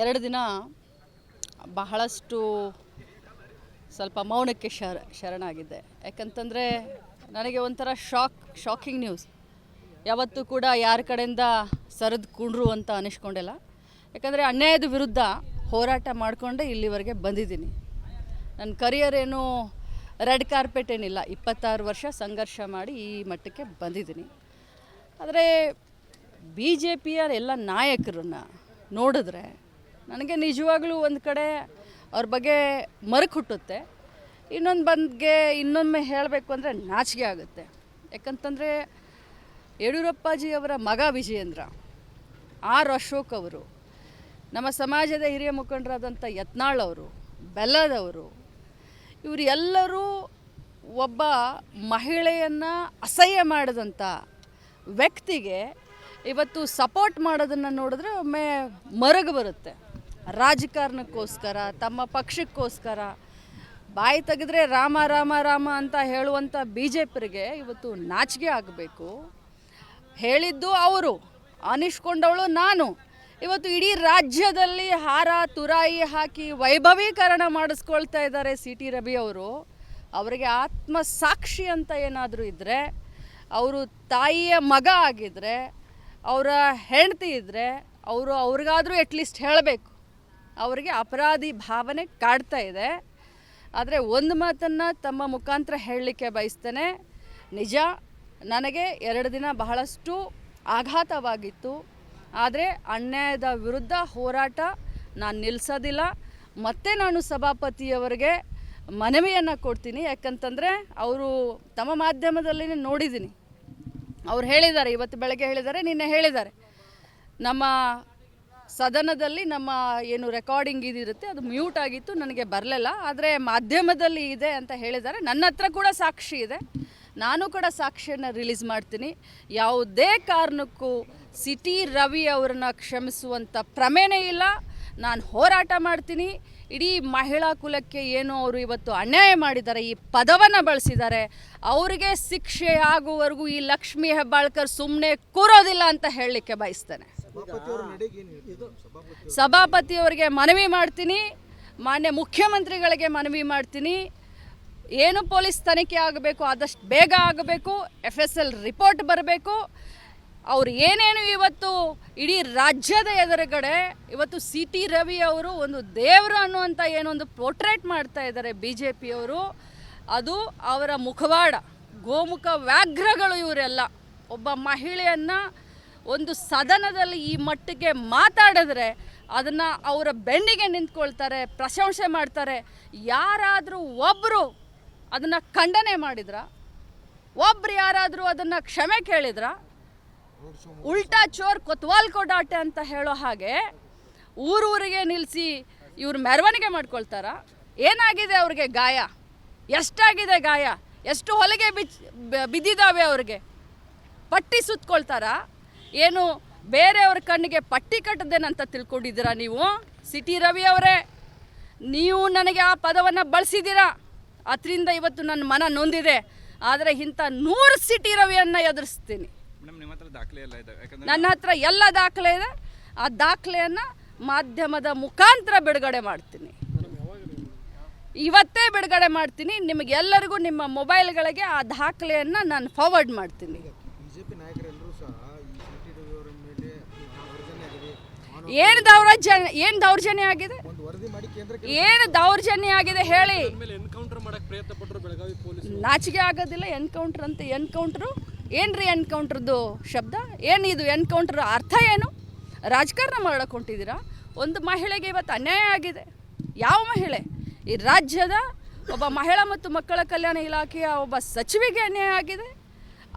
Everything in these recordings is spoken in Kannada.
2 ದಿನ ಬಹಳಷ್ಟು ಸ್ವಲ್ಪ ಮೌನಕ್ಕೆ ಶರಣಾಗಿದ್ದೆ. ಯಾಕಂತಂದರೆ ನನಗೆ ಒಂಥರ ಶಾಕಿಂಗ್ ನ್ಯೂಸ್. ಯಾವತ್ತೂ ಕೂಡ ಯಾರ ಕಡೆಯಿಂದ ಸರಿದು ಕುಂಡ್ರು ಅಂತ ಅನ್ನಿಸ್ಕೊಂಡಿಲ್ಲ. ಯಾಕಂದರೆ ಅನ್ಯಾಯದ ವಿರುದ್ಧ ಹೋರಾಟ ಮಾಡಿಕೊಂಡೇ ಇಲ್ಲಿವರೆಗೆ ಬಂದಿದ್ದೀನಿ. ನನ್ನ ಕರಿಯರ್ ಏನು ರೆಡ್ ಕಾರ್ಪೆಟ್ ಏನಿಲ್ಲ. 26 ವರ್ಷ ಸಂಘರ್ಷ ಮಾಡಿ ಈ ಮಟ್ಟಕ್ಕೆ ಬಂದಿದ್ದೀನಿ. ಆದರೆ BJPಯ ಎಲ್ಲ ನಾಯಕರನ್ನು ನೋಡಿದ್ರೆ ನನಗೆ ನಿಜವಾಗ್ಲೂ ಒಂದು ಕಡೆ ಅವ್ರ ಬಗ್ಗೆ ಮರುಕು ಹುಟ್ಟುತ್ತೆ. ಇನ್ನೊಮ್ಮೆ ಹೇಳಬೇಕು ಅಂದರೆ ನಾಚಿಕೆ ಆಗುತ್ತೆ. ಯಾಕಂತಂದರೆ ಯಡಿಯೂರಪ್ಪಾಜಿಯವರ ಮಗ ವಿಜಯೇಂದ್ರ, ಆರ್ ಅಶೋಕ್ ಅವರು, ನಮ್ಮ ಸಮಾಜದ ಹಿರಿಯ ಮುಖಂಡರಾದಂಥ ಯತ್ನಾಳ್ ಅವರು, ಬೆಲ್ಲದವರು, ಇವರು ಎಲ್ಲರೂ ಒಬ್ಬ ಮಹಿಳೆಯನ್ನು ಅಸಹ್ಯ ಮಾಡಿದಂಥ ವ್ಯಕ್ತಿಗೆ ಇವತ್ತು ಸಪೋರ್ಟ್ ಮಾಡೋದನ್ನು ನೋಡಿದ್ರೆ ಒಮ್ಮೆ ಮರಗು ಬರುತ್ತೆ. ರಾಜಕಾರಣಕ್ಕೋಸ್ಕರ, ತಮ್ಮ ಪಕ್ಷಕ್ಕೋಸ್ಕರ ಬಾಯಿ ತೆಗೆದ್ರೆ ರಾಮ ರಾಮ ರಾಮ ಅಂತ ಹೇಳುವಂಥ BJPರಿಗೆ ಇವತ್ತು ನಾಚಿಕೆ ಆಗಬೇಕು. ಹೇಳಿದ್ದು ಅವರು, ಅನಿಸ್ಕೊಂಡವಳು ನಾನು. ಇವತ್ತು ಇಡೀ ರಾಜ್ಯದಲ್ಲಿ ಹಾರ ತುರಾಯಿ ಹಾಕಿ ವೈಭವೀಕರಣ ಮಾಡಿಸ್ಕೊಳ್ತಾ ಇದ್ದಾರೆ CT ರವಿ ಅವರು. ಅವರಿಗೆ ಆತ್ಮಸಾಕ್ಷಿ ಅಂತ ಏನಾದರೂ ಇದ್ದರೆ, ಅವರು ತಾಯಿಯ ಮಗ ಆಗಿದ್ದರೆ, ಅವರ ಹೆಂಡತಿ ಇದ್ದರೆ ಅವ್ರಿಗಾದರೂ ಅಟ್ಲೀಸ್ಟ್ ಹೇಳಬೇಕು. ಅವರಿಗೆ ಅಪರಾಧಿ ಭಾವನೆ ಕಾಡ್ತಾ ಇದೆ. ಆದರೆ ಒಂದು ಮಾತನ್ನು ತಮ್ಮ ಮುಖಾಂತರ ಹೇಳಲಿಕ್ಕೆ ಬಯಸ್ತೇನೆ. ನಿಜ, ನನಗೆ 2 ದಿನ ಬಹಳಷ್ಟು ಆಘಾತವಾಗಿತ್ತು. ಆದರೆ ಅನ್ಯಾಯದ ವಿರುದ್ಧ ಹೋರಾಟ ನಾನು ನಿಲ್ಲಿಸೋದಿಲ್ಲ. ಮತ್ತೆ ನಾನು ಸಭಾಪತಿಯವರಿಗೆ ಮನವಿಯನ್ನು ಕೊಡ್ತೀನಿ. ಯಾಕಂತಂದರೆ ಅವರು ತಮ್ಮ ಮಾಧ್ಯಮದಲ್ಲಿ ನೋಡಿದ್ದೀನಿ, ಅವ್ರು ಹೇಳಿದ್ದಾರೆ, ಇವತ್ತು ಬೆಳಗ್ಗೆ ಹೇಳಿದ್ದಾರೆ, ನಿನ್ನೆ ಹೇಳಿದ್ದಾರೆ, ನಮ್ಮ ಸದನದಲ್ಲಿ ನಮ್ಮ ಏನು ರೆಕಾರ್ಡಿಂಗ್ ಇದಿರುತ್ತೆ ಅದು ಮ್ಯೂಟ್ ಆಗಿತ್ತು, ನನಗೆ ಬರಲಿಲ್ಲ, ಆದರೆ ಮಾಧ್ಯಮದಲ್ಲಿ ಇದೆ ಅಂತ ಹೇಳಿದ್ದಾರೆ. ನನ್ನ ಹತ್ರ ಕೂಡ ಸಾಕ್ಷಿ ಇದೆ, ನಾನು ಕೂಡ ಸಾಕ್ಷಿಯನ್ನು ರಿಲೀಸ್ ಮಾಡ್ತೀನಿ. ಯಾವುದೇ ಕಾರಣಕ್ಕೂ CT ರವಿ ಅವರನ್ನು ಕ್ಷಮಿಸುವಂಥ ಪ್ರಮೇಯನೇ ಇಲ್ಲ. ನಾನು ಹೋರಾಟ ಮಾಡ್ತೀನಿ. ಇಡೀ ಮಹಿಳಾ ಕುಲಕ್ಕೆ ಏನು ಅವರು ಇವತ್ತು ಅನ್ಯಾಯ ಮಾಡಿದ್ದಾರೆ, ಈ ಪದವನ್ನು ಬಳಸಿದ್ದಾರೆ, ಅವರಿಗೆ ಶಿಕ್ಷೆ ಆಗುವವರೆಗೂ ಈ ಲಕ್ಷ್ಮೀ ಹೆಬ್ಬಾಳ್ಕರ್ ಸುಮ್ಮನೆ ಕೂರೋದಿಲ್ಲ ಅಂತ ಹೇಳಲಿಕ್ಕೆ ಬಯಸ್ತೇನೆ. ಸಭಾಪತಿಯವರಿಗೆ ಮನವಿ ಮಾಡ್ತೀನಿ, ಮಾನ್ಯ ಮುಖ್ಯಮಂತ್ರಿಗಳಿಗೆ ಮನವಿ ಮಾಡ್ತೀನಿ. ಏನು ಪೊಲೀಸ್ ತನಿಖೆ ಆಗಬೇಕು ಆದಷ್ಟು ಬೇಗ ಆಗಬೇಕು. FSL ರಿಪೋರ್ಟ್ ಬರಬೇಕು. ಅವರು ಏನೇನು ಇವತ್ತು ಇಡೀ ರಾಜ್ಯದ ಎದುರುಗಡೆ ಇವತ್ತು CT ರವಿ ಅವರು ಒಂದು ದೇವರು ಅನ್ನುವಂಥ ಏನೊಂದು ಪೋರ್ಟ್ರೇಟ್ ಮಾಡ್ತಾ ಇದ್ದಾರೆ BJPಯವರು, ಅದು ಅವರ ಮುಖವಾಡ, ಗೋಮುಖ ವ್ಯಾಘ್ರಗಳು ಇವರೆಲ್ಲ. ಒಬ್ಬ ಮಹಿಳೆಯನ್ನು ಒಂದು ಸದನದಲ್ಲಿ ಈ ಮಟ್ಟಿಗೆ ಮಾತಾಡಿದ್ರೆ ಅದನ್ನು ಅವರ ಬೆನ್ನಿಗೆ ನಿಂತ್ಕೊಳ್ತಾರೆ, ಪ್ರಶಂಸೆ ಮಾಡ್ತಾರೆ. ಯಾರಾದರೂ ಒಬ್ಬರು ಅದನ್ನು ಖಂಡನೆ ಮಾಡಿದ್ರ? ಒಬ್ರು ಯಾರಾದರೂ ಅದನ್ನು ಕ್ಷಮೆ ಕೇಳಿದ್ರ? ಉಲ್ಟಾ ಚೋರ್ ಕೊತ್ವಾಲ್ ಕೋ ಡಾಟೆ ಅಂತ ಹೇಳೋ ಹಾಗೆ ಊರೂರಿಗೆ ನಿಲ್ಲಿಸಿ ಇವ್ರು ಮೆರವಣಿಗೆ ಮಾಡ್ಕೊಳ್ತಾರ. ಏನಾಗಿದೆ ಅವ್ರಿಗೆ ಗಾಯ? ಎಷ್ಟಾಗಿದೆ ಗಾಯ? ಎಷ್ಟು ಹೊಲಿಗೆ ಬಿದ್ದಿದ್ದಾವೆ ಅವ್ರಿಗೆ? ಪಟ್ಟಿ ಸುತ್ಕೊಳ್ತಾರ? ಏನು ಬೇರೆಯವ್ರ ಕಣ್ಣಿಗೆ ಪಟ್ಟಿ ಕಟ್ಟದೇನಂತ ತಿಳ್ಕೊಂಡಿದ್ದೀರಾ ನೀವು? CT ರವಿ ಅವರೇ, ನೀವು ನನಗೆ ಆ ಪದವನ್ನು ಬಳಸಿದ್ದೀರಾ, ಅದರಿಂದ ಇವತ್ತು ನನ್ನ ಮನ ನೊಂದಿದೆ. ಆದರೆ ಇಂಥ 100 CT ರವಿಯನ್ನು ಎದುರಿಸ್ತೀನಿ. ನನ್ನ ಹತ್ರ ಎಲ್ಲ ದಾಖಲೆ ಇದೆ. ಆ ದಾಖಲೆಯನ್ನು ಮಾಧ್ಯಮದ ಮುಖಾಂತರ ಬಿಡುಗಡೆ ಮಾಡ್ತೀನಿ. ಇವತ್ತೇ ಬಿಡುಗಡೆ ಮಾಡ್ತೀನಿ. ನಿಮಗೆಲ್ಲರಿಗೂ ನಿಮ್ಮ ಮೊಬೈಲ್ಗಳಿಗೆ ಆ ದಾಖಲೆಯನ್ನು ನಾನು ಫಾರ್ವರ್ಡ್ ಮಾಡ್ತೀನಿ. ಏನು ದೌರ್ಜನ್ಯ ಆಗಿದೆ? ಏನು ದೌರ್ಜನ್ಯ ಆಗಿದೆ ಹೇಳಿ? ನಾಚಿಕೆ ಆಗೋದಿಲ್ಲ? ಎನ್ಕೌಂಟ್ರ್ ಅಂತ. ಎನ್ಕೌಂಟ್ರು ಏನ್ರಿ? ಎನ್ಕೌಂಟ್ರದ್ದು ಶಬ್ದ ಏನಿದು? ಎನ್ಕೌಂಟ್ರ್ ಅರ್ಥ ಏನು? ರಾಜಕಾರಣ ಮಾಡೋಕೆ ಹೊಂಟಿದ್ದೀರಾ? ಒಂದು ಮಹಿಳೆಗೆ ಇವತ್ತು ಅನ್ಯಾಯ ಆಗಿದೆ. ಯಾವ ಮಹಿಳೆ? ಈ ರಾಜ್ಯದ ಒಬ್ಬ ಮಹಿಳಾ ಮತ್ತು ಮಕ್ಕಳ ಕಲ್ಯಾಣ ಇಲಾಖೆಯ ಒಬ್ಬ ಸಚಿವೆಗೆ ಅನ್ಯಾಯ ಆಗಿದೆ.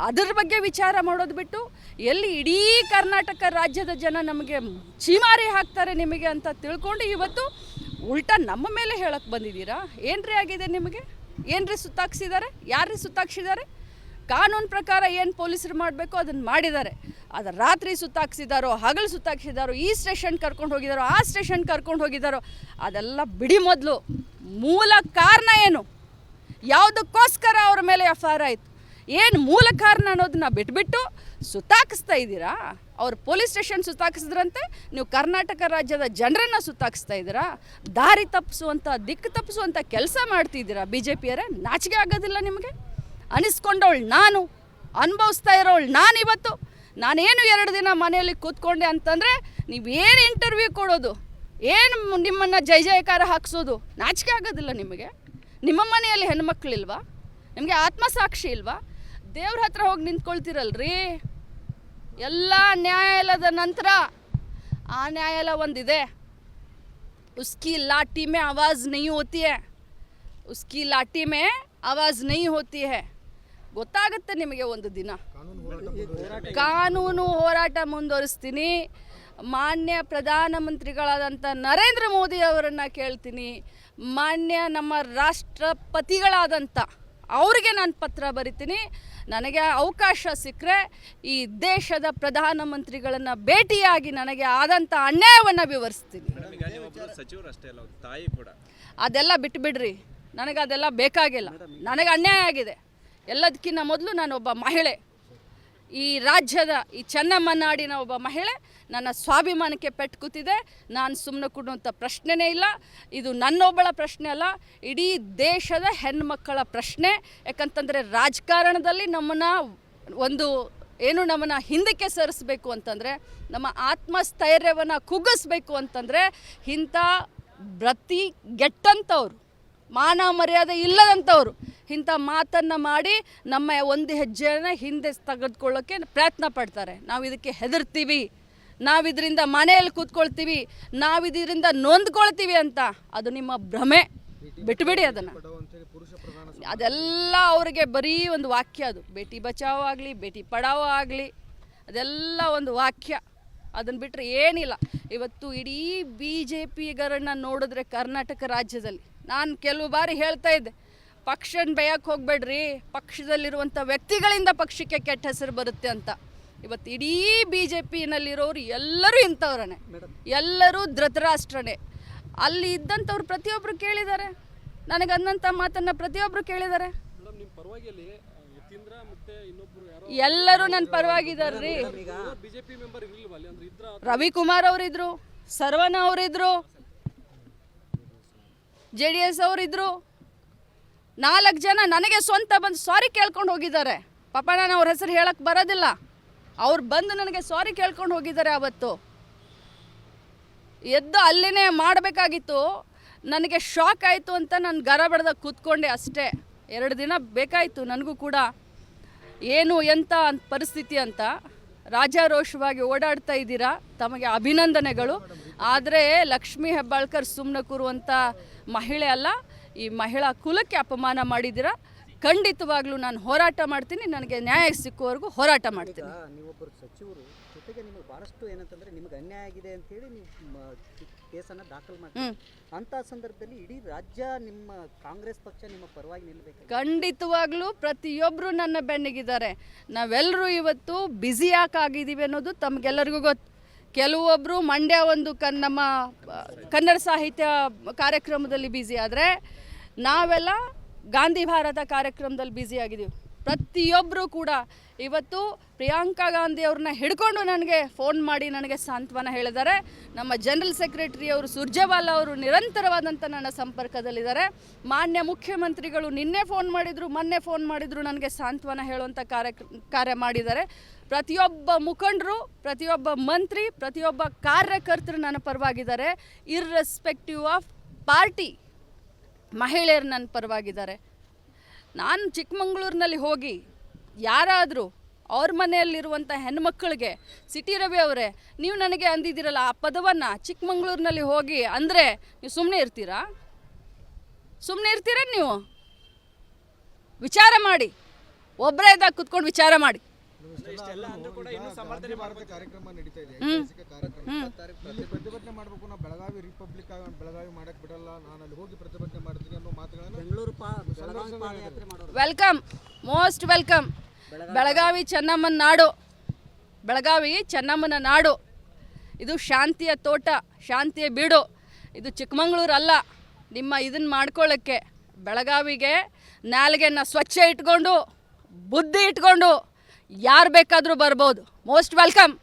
ಅದರ ಬಗ್ಗೆ ವಿಚಾರ ಮಾಡೋದು ಬಿಟ್ಟು ಎಲ್ಲಿ ಇಡೀ ಕರ್ನಾಟಕ ರಾಜ್ಯದ ಜನ ನಮಗೆ ಚೀಮಾರಿ ಹಾಕ್ತಾರೆ ನಿಮಗೆ ಅಂತ ತಿಳ್ಕೊಂಡು ಇವತ್ತು ಉಲ್ಟಾ ನಮ್ಮ ಮೇಲೆ ಹೇಳಕ್ಕೆ ಬಂದಿದ್ದೀರಾ? ಏನ್ರಿ ಆಗಿದೆ ನಿಮಗೆ? ಏನ್ರಿ ಸುತ್ತಾಕ್ಸಿದ್ದಾರೆ? ಯಾರ್ರಿ ಸುತ್ತಾಕ್ಸಿದ್ದಾರೆ? ಕಾನೂನು ಪ್ರಕಾರ ಏನು ಪೊಲೀಸರು ಮಾಡಬೇಕು ಅದನ್ನು ಮಾಡಿದ್ದಾರೆ. ಅದು ರಾತ್ರಿ ಸುತ್ತಾಕ್ಸಿದಾರೋ, ಹಗಲು ಸುತ್ತಾಕ್ಸಿದಾರೋ, ಈ ಸ್ಟೇಷನ್ ಕರ್ಕೊಂಡು ಹೋಗಿದ್ದಾರೋ, ಆ ಸ್ಟೇಷನ್ ಕರ್ಕೊಂಡು ಹೋಗಿದ್ದಾರೋ, ಅದೆಲ್ಲ ಬಿಡಿ. ಮೊದಲು ಮೂಲ ಕಾರಣ ಏನು? ಯಾವುದಕ್ಕೋಸ್ಕರ ಅವ್ರ ಮೇಲೆ FIR ಆಯಿತು? ಏನು ಮೂಲ ಕಾರಣ ಅನ್ನೋದನ್ನ ಬಿಟ್ಬಿಟ್ಟು ಸುತ್ತಾಕಿಸ್ತಾ ಇದ್ದೀರಾ. ಅವ್ರು ಪೊಲೀಸ್ ಸ್ಟೇಷನ್ ಸುತ್ತಾಕಿಸಿದ್ರಂತೆ, ನೀವು ಕರ್ನಾಟಕ ರಾಜ್ಯದ ಜನರನ್ನು ಸುತ್ತಾಕಿಸ್ತಾ ಇದ್ದೀರಾ. ದಾರಿ ತಪ್ಪಿಸುವಂಥ, ದಿಕ್ಕು ತಪ್ಪಿಸುವಂಥ ಕೆಲಸ ಮಾಡ್ತಿದ್ದೀರಾ ಬಿ ಜೆ ಪಿಯರೇ. ನಾಚಿಕೆ ಆಗೋದಿಲ್ಲ ನಿಮಗೆ? ಅನಿಸ್ಕೊಂಡವಳು ನಾನು, ಅನುಭವಿಸ್ತಾ ಇರೋಳು ನಾನಿವತ್ತು. ನಾನೇನು 2 ದಿನ ಮನೆಯಲ್ಲಿ ಕೂತ್ಕೊಂಡೆ ಅಂತಂದರೆ ನೀವೇನು ಇಂಟರ್ವ್ಯೂ ಕೊಡೋದು, ಏನು ನಿಮ್ಮನ್ನು ಜೈ ಜಯಕಾರ ಹಾಕ್ಸೋದು, ನಾಚಿಕೆ ಆಗೋದಿಲ್ಲ ನಿಮಗೆ? ನಿಮ್ಮ ಮನೆಯಲ್ಲಿ ಹೆಣ್ಮಕ್ಳಿಲ್ವಾ? ನಿಮಗೆ ಆತ್ಮಸಾಕ್ಷಿ ಇಲ್ವಾ? ದೇವ್ರ ಹತ್ರ ಹೋಗಿ ನಿಂತ್ಕೊಳ್ತೀರಲ್ರಿ. ಎಲ್ಲ ನ್ಯಾಯಾಲಯದ ನಂತರ ಆ ನ್ಯಾಯಾಲಯ ಒಂದಿದೆ, ಉಸ್ಕಿ ಲಾಠಿ ಮೇ ಆವಾಜ್ ನಹೀ ಹೋತಿ ಹೈ, ಉಸ್ಕಿ ಲಾಠಿ ಮೇ ಆವಾಜ್ ನಹೀ ಹೋತಿ ಹೈ. ಗೊತ್ತಾಗುತ್ತೆ ನಿಮಗೆ ಒಂದು ದಿನ. ಕಾನೂನು ಹೋರಾಟ ಮುಂದುವರಿಸ್ತೀನಿ. ಮಾನ್ಯ ಪ್ರಧಾನಮಂತ್ರಿಗಳಾದಂಥ ನರೇಂದ್ರ ಮೋದಿ ಅವರನ್ನು ಕೇಳ್ತೀನಿ, ಮಾನ್ಯ ನಮ್ಮ ರಾಷ್ಟ್ರಪತಿಗಳಾದಂಥ ಅವರಿಗೆ ನಾನು ಪತ್ರ ಬರಿತೀನಿ. ನನಗೆ ಅವಕಾಶ ಸಿಕ್ಕರೆ ಈ ದೇಶದ ಪ್ರಧಾನಮಂತ್ರಿಗಳನ್ನು ಭೇಟಿಯಾಗಿ ನನಗೆ ಆದಂಥ ಅನ್ಯಾಯವನ್ನು ವಿವರಿಸ್ತೀನಿ. ಅದೆಲ್ಲ ಬಿಟ್ಟುಬಿಡ್ರಿ, ನನಗೆ ಅದೆಲ್ಲ ಬೇಕಾಗಿಲ್ಲ. ನನಗೆ ಅನ್ಯಾಯ ಆಗಿದೆ. ಎಲ್ಲದಕ್ಕಿಂತ ಮೊದಲು ನಾನೊಬ್ಬ ಮಹಿಳೆ, ಈ ರಾಜ್ಯದ ಈ ಚೆನ್ನಮ್ಮನಾಡಿನ ಒಬ್ಬ ಮಹಿಳೆ. ನನ್ನ ಸ್ವಾಭಿಮಾನಕ್ಕೆ ಪೆಟ್ಟು ಕೂತಿದೆ. ನಾನು ಸುಮ್ಮನೆ ಕೊಡುವಂಥ ಪ್ರಶ್ನೆನೇ ಇಲ್ಲ. ಇದು ನನ್ನೊಬ್ಬಳ ಪ್ರಶ್ನೆ ಅಲ್ಲ, ಇಡೀ ದೇಶದ ಹೆಣ್ಮಕ್ಕಳ ಪ್ರಶ್ನೆ. ಯಾಕಂತಂದರೆ ರಾಜಕಾರಣದಲ್ಲಿ ನಮ್ಮನ್ನು ಹಿಂದಕ್ಕೆ ಸರಿಸಬೇಕು ಅಂತಂದರೆ, ನಮ್ಮ ಆತ್ಮಸ್ಥೈರ್ಯವನ್ನು ಕುಗ್ಗಿಸ್ಬೇಕು ಅಂತಂದರೆ, ಇಂಥ ಗೆಟ್ಟಂಥವ್ರು, ಮಾನ ಮರ್ಯಾದೆ ಇಲ್ಲದಂಥವ್ರು ಇಂಥ ಮಾತನ್ನು ಮಾಡಿ ನಮ್ಮ ಒಂದು ಹೆಜ್ಜೆಯನ್ನು ಹಿಂದೆ ತೆಗೆದುಕೊಳ್ಳೋಕ್ಕೆ ಪ್ರಯತ್ನ ಪಡ್ತಾರೆ. ನಾವು ಇದಕ್ಕೆ ಹೆದರ್ತೀವಿ, ನಾವಿದರಿಂದ ಮನೆಯಲ್ಲಿ ಕೂತ್ಕೊಳ್ತೀವಿ, ನಾವಿದರಿಂದ ನೊಂದ್ಕೊಳ್ತೀವಿ ಅಂತ. ಅದು ನಿಮ್ಮ ಭ್ರಮೆ, ಬಿಟ್ಟುಬಿಡಿ ಅದನ್ನು. ಅದೆಲ್ಲ ಅವರಿಗೆ ಬರೀ ಒಂದು ವಾಕ್ಯ. ಅದು ಬೇಟಿ ಬಚಾವೋ ಆಗಲಿ, ಬೇಟಿ ಪಡಾವೋ ಆಗಲಿ, ಅದೆಲ್ಲ ಒಂದು ವಾಕ್ಯ. ಅದನ್ನು ಬಿಟ್ಟರೆ ಏನಿಲ್ಲ. ಇವತ್ತು ಇಡೀ ಬಿ ಜೆ ಪಿಗರನ್ನು ನೋಡಿದ್ರೆ ಕರ್ನಾಟಕ ರಾಜ್ಯದಲ್ಲಿ, ನಾನು ಕೆಲವು ಬಾರಿ ಹೇಳ್ತಾ ಇದ್ದೆ, ಪಕ್ಷನ ಬೇಯಕ್ಕೆ ಹೋಗಬೇಡ್ರಿ, ಪಕ್ಷದಲ್ಲಿರುವಂಥ ವ್ಯಕ್ತಿಗಳಿಂದ ಪಕ್ಷಕ್ಕೆ ಕೆಟ್ಟ ಹೆಸರು ಬರುತ್ತೆ ಅಂತ. ಇವತ್ತು ಇಡೀ ಬಿ ಜೆ ಪಿನಲ್ಲಿರೋರು ಎಲ್ಲರೂ ಇಂಥವ್ರೇ, ಎಲ್ಲರೂ ಧೃತರಾಷ್ಟ್ರನೇ. ಅಲ್ಲಿ ಇದ್ದಂಥವ್ರು ಪ್ರತಿಯೊಬ್ಬರು ಕೇಳಿದ್ದಾರೆ, ನನಗನ್ನಂಥ ಮಾತನ್ನು ಪ್ರತಿಯೊಬ್ಬರು ಕೇಳಿದ್ದಾರೆ. ಎಲ್ಲರೂ ನನ್ನ ಪರವಾಗಿದ್ದಾರ್ರಿ. ರವಿಕುಮಾರ್ ಅವರಿದ್ರು, ಸರ್ವಣ ಅವರಿದ್ರು, JDS ಅವರಿದ್ರು. 4 ಜನ ನನಗೆ ಸ್ವಂತ ಬಂದು ಸಾರಿ ಕೇಳ್ಕೊಂಡು ಹೋಗಿದ್ದಾರೆ. ಪಾಪ ನಾನು ಅವ್ರ ಹೆಸರು ಹೇಳಕ್ಕೆ ಬರೋದಿಲ್ಲ. ಅವ್ರು ಬಂದು ನನಗೆ ಸಾರಿ ಕೇಳ್ಕೊಂಡು ಹೋಗಿದ್ದಾರೆ. ಅವತ್ತು ಎದ್ದು ಅಲ್ಲಿನೇ ಮಾಡಬೇಕಾಗಿತ್ತು. ನನಗೆ ಶಾಕ್ ಆಯಿತು ಅಂತ ನಾನು ಗರಬಡ್ದಾಗ ಕೂತ್ಕೊಂಡೆ ಅಷ್ಟೇ. 2 ದಿನ ಬೇಕಾಯಿತು ನನಗೂ ಕೂಡ, ಏನು ಎಂಥ ಪರಿಸ್ಥಿತಿ ಅಂತ. ರಾಜಾರೋಷವಾಗಿ ಓಡಾಡ್ತಾ ಇದ್ದೀರಾ, ತಮಗೆ ಅಭಿನಂದನೆಗಳು. ಆದರೆ ಲಕ್ಷ್ಮೀ ಹೆಬ್ಬಾಳ್ಕರ್ ಸುಮ್ಮನೆ ಕೂರುವಂಥ ಮಹಿಳೆ ಅಲ್ಲ. ಈ ಮಹಿಳಾ ಕುಲಕ್ಕೆ ಅಪಮಾನ ಮಾಡಿದ್ದೀರಾ. ಖಂಡಿತವಾಗ್ಲೂ ನಾನು ಹೋರಾಟ ಮಾಡ್ತೀನಿ. ನನಗೆ ನ್ಯಾಯ ಸಿಕ್ಕುವವರೆಗೂ ಹೋರಾಟ ಮಾಡ್ತೀನಿ. ನೀವೊಬ್ಬರು ಸಚಿವರು, ಜೊತೆಗೆ ನಿಮಗೆ ಭಾಳಷ್ಟು ಏನಂತಂದರೆ ನಿಮಗೆ ಅನ್ಯಾಯ ಆಗಿದೆ ಅಂತೇಳಿ ನೀವು ಕೇಸನ್ನು ದಾಖಲು ಮಾಡ್ತೀವಿ. ಅಂಥ ಸಂದರ್ಭದಲ್ಲಿ ಇಡೀ ರಾಜ್ಯ ನಿಮ್ಮ ಕಾಂಗ್ರೆಸ್ ಪಕ್ಷ ನಿಮ್ಮ ಪರವಾಗಿ ನಿಲ್ಲಬೇಕು. ಖಂಡಿತವಾಗ್ಲೂ ಪ್ರತಿಯೊಬ್ಬರು ನನ್ನ ಬೆನ್ನಿಗಿದ್ದಾರೆ. ನಾವೆಲ್ಲರೂ ಇವತ್ತು ಬ್ಯುಸಿ ಯಾಕಾಗಿದ್ದೀವಿ ಅನ್ನೋದು ತಮಗೆಲ್ಲರಿಗೂ ಗೊತ್ತು. ಕೆಲವೊಬ್ಬರು ಮಂಡ್ಯ ಒಂದು ನಮ್ಮ ಕನ್ನಡ ಸಾಹಿತ್ಯ ಕಾರ್ಯಕ್ರಮದಲ್ಲಿ ಬ್ಯುಸಿ ಆದರೆ, ನಾವೆಲ್ಲ ಗಾಂಧಿ ಭಾರತ ಕಾರ್ಯಕ್ರಮದಲ್ಲಿ ಬ್ಯುಸಿ ಆಗಿದ್ದೀವಿ. ಪ್ರತಿಯೊಬ್ಬರು ಕೂಡ ಇವತ್ತು ಪ್ರಿಯಾಂಕಾ ಗಾಂಧಿ ಅವ್ರನ್ನ ಹಿಡ್ಕೊಂಡು ನನಗೆ ಫೋನ್ ಮಾಡಿ ನನಗೆ ಸಾಂತ್ವನ ಹೇಳಿದ್ದಾರೆ. ನಮ್ಮ ಜನರಲ್ ಸೆಕ್ರೆಟರಿ ಅವರು ಸುರ್ಜೇವಾಲಾ ಅವರು ನಿರಂತರವಾದಂಥ ನನ್ನ ಸಂಪರ್ಕದಲ್ಲಿದ್ದಾರೆ. ಮಾನ್ಯ ಮುಖ್ಯಮಂತ್ರಿಗಳು ನಿನ್ನೆ ಫೋನ್ ಮಾಡಿದರು, ಮೊನ್ನೆ ಫೋನ್ ಮಾಡಿದರು, ನನಗೆ ಸಾಂತ್ವನ ಹೇಳುವಂಥ ಕಾರ್ಯ ಮಾಡಿದ್ದಾರೆ. ಪ್ರತಿಯೊಬ್ಬ ಮುಖಂಡರು, ಪ್ರತಿಯೊಬ್ಬ ಮಂತ್ರಿ, ಪ್ರತಿಯೊಬ್ಬ ಕಾರ್ಯಕರ್ತರು ನನ್ನ ಪರವಾಗಿದ್ದಾರೆ. ಇರ್ರೆಸ್ಪೆಕ್ಟಿವ್ ಆಫ್ ಪಾರ್ಟಿ ಮಹಿಳೆಯರು ನನ್ನ ಪರವಾಗಿದ್ದಾರೆ. ನಾನು ಚಿಕ್ಕಮಂಗ್ಳೂರಿನಲ್ಲಿ ಹೋಗಿ ಯಾರಾದರೂ ಅವ್ರ ಮನೆಯಲ್ಲಿರುವಂಥ ಹೆಣ್ಮಕ್ಕಳಿಗೆ, ಸಿಟಿ ರವಿ ಅವರೇ ನೀವು ನನಗೆ ಅಂದಿದ್ದೀರಲ್ಲ ಆ ಪದವನ್ನು ಚಿಕ್ಕಮಂಗ್ಳೂರಿನಲ್ಲಿ ಹೋಗಿ ಅಂದರೆ ನೀವು ಸುಮ್ಮನೆ ಇರ್ತೀರಾ? ಸುಮ್ಮನೆ ಇರ್ತೀರ ನೀವು? ವಿಚಾರ ಮಾಡಿ, ಒಬ್ಬರೇ ಇದ್ದಾಗ ಕುತ್ಕೊಂಡು ವಿಚಾರ ಮಾಡಿ. ಕಾರ್ಯಕ್ರಮ ನಡೀತಾ ಇದೆ, ಪ್ರತಿಭಟನೆ ಮಾಡಬೇಕು, ನಾವು ಬೆಳಗಾವಿ ರಿಪಬ್ಲಿಕ್ ಬೆಳಗಾವಿ ಮಾಡಕ್ ಬಿಡಲ್ಲ, ನಾನು ಅಲ್ಲಿ ಹೋಗಿ ಪ್ರತಿಭಟನೆ ಮಾಡ್ತೀನಿ ಅನ್ನೋ ಮಾತುಗಳನ್ನು ವೆಲ್ಕಮ್, ಮೋಸ್ಟ್ ವೆಲ್ಕಮ್. ಬೆಳಗಾವಿ ಚೆನ್ನಮ್ಮನ ನಾಡು, ಬೆಳಗಾವಿ ಚೆನ್ನಮ್ಮನ ನಾಡು. ಇದು ಶಾಂತಿಯ ತೋಟ, ಶಾಂತಿಯ ಬೀಡು. ಇದು ಚಿಕ್ಕಮಂಗ್ಳೂರು ಅಲ್ಲ. ನಿಮ್ಮ ಇದನ್ನು ಮಾಡ್ಕೊಳ್ಳೋಕ್ಕೆ ಬೆಳಗಾವಿಗೆ ನಾಲ್ಗೆನ ಸ್ವಚ್ಛ ಇಟ್ಕೊಂಡು ಬುದ್ಧಿ ಇಟ್ಕೊಂಡು ಯಾರು ಬೇಕಾದರೂ ಬರ್ಬೋದು. Most welcome.